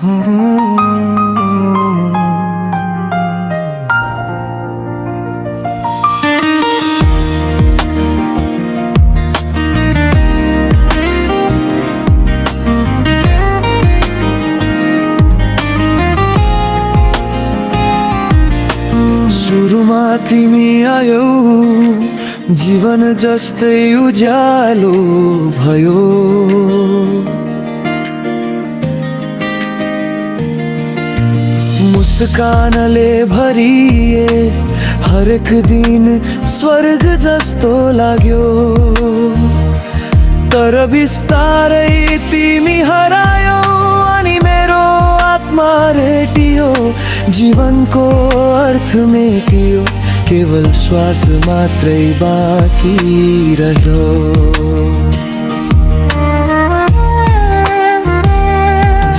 सुरुमा तिमी आयौ, जीवन जस्तै उज्यालो भयो। मुस्कानले भरिए हरेक दिन स्वर्ग जस्तो लाग्यो। तर बिस्तारै तिमी हरायौ अनि मेरो आत्मा रेटियो। जीवनको अर्थ मेटियो, केवल श्वास मात्रै बाँकी रह्यो।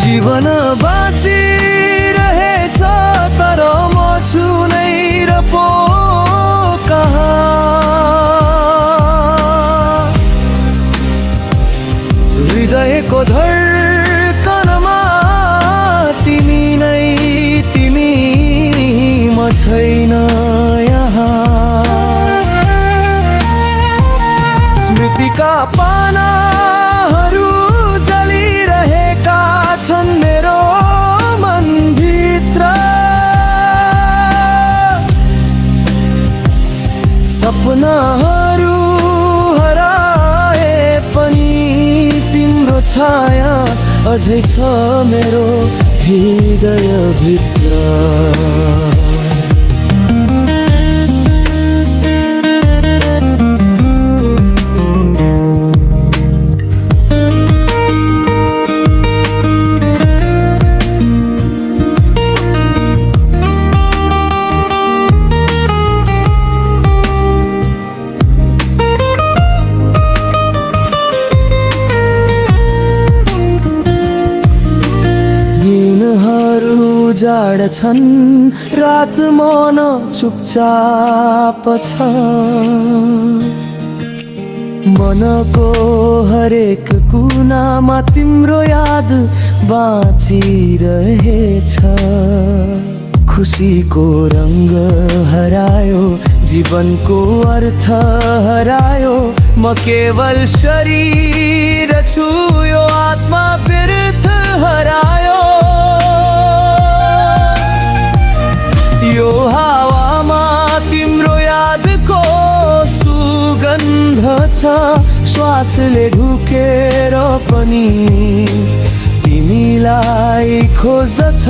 जीवन बाँचिरहेछ तर म छु नै र पो कहाँ। हृदयको धड्कनमा तिमी नै तिमी, म छैन यहाँ। स्मृतिका पानाहरू जलिरहेका छन् मेरो मनभित्र। सपनाहरू हराए पनि तिम्रो छाया अझै छ मेरो हृदयभित्र। उजाड छन्, रात मन चुपचाप छ। मनको हरेक कुनामा तिम्रो याद बाँचिरहेछ। खुसीको रङ्ग हरायो, जीवनको अर्थ हरायो। म केवल शरीर छु, यो आत्मा व्यर्थ हरायो। यो हावामा तिम्रो यादको सुगन्ध छ। श्वासले ढुकेर पनि तिमीलाई खोज्दछ।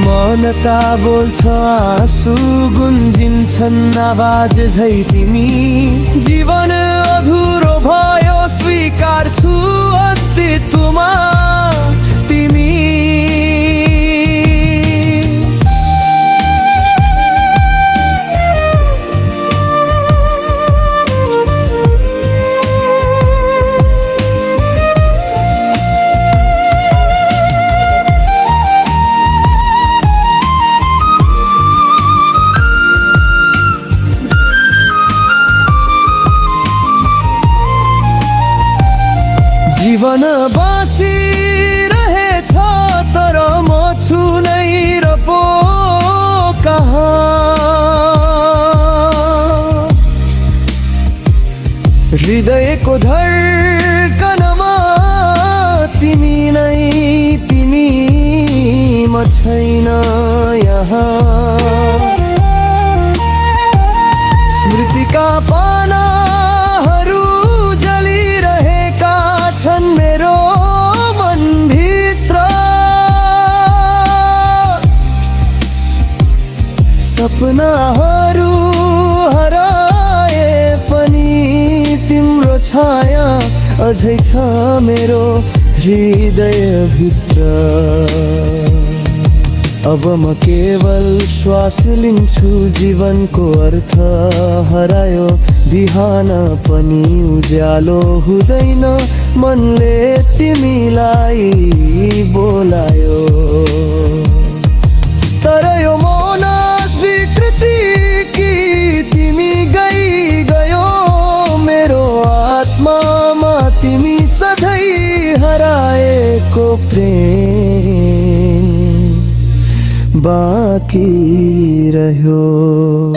मनता बोल्छ, आँसु गुन्जिन्छन् आवाज झै तिमी। जीवन अधुरो भयो, स्वीकार्छु अस्तित्वमा तिमी। जीवन बाँचिरहेछ तर म छु नै र पो कहाँ। हृदयको धड्कनमा तिमी नै तिमी, म छैन यहाँ। स्मृतिका पानाहरू जलिरहेका छन् मेरो मनभित्र। सपनाहरू हराए पनि तिम्रो छाया अझै छ मेरो हृदयभित्र। अब म केवल श्वास लिन्छु, जीवनको अर्थ हरायो। बिहान पनि उज्यालो हुँदैन, मनले तिमीलाई बोलायो। तर यो मौन स्वीकृति कि तिमी गयो, मेरो आत्मामा तिमी सधैँ મારા એકો પ્રેમ બાકી રહ્યો.